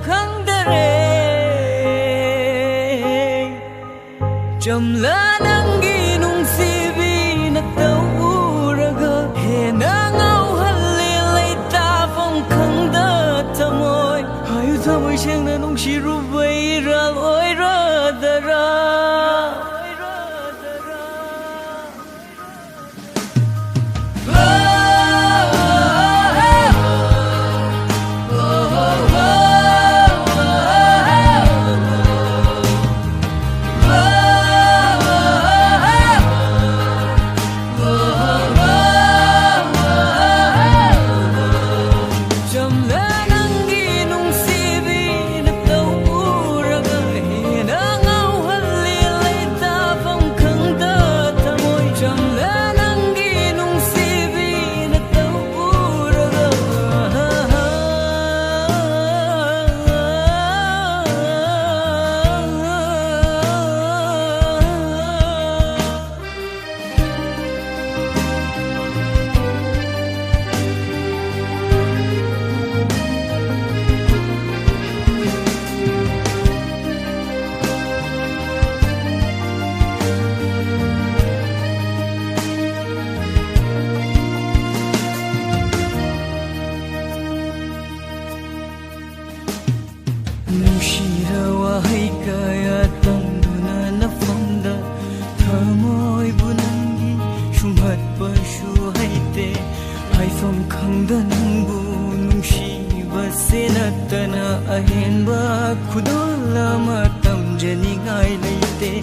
khangdare chamla nangi nungsibi na tauraga he na ngau halle lai ta phong khangda tamoy hayu tamoy cheng na nungsiru vai ra oi ra dara Nushirawa hai kaya tangduna na famda thamoy bunangi shumhat pa shu haite hai fam khangda nangbu nungshiba senatana ahenba khudolama tamjani ngai leite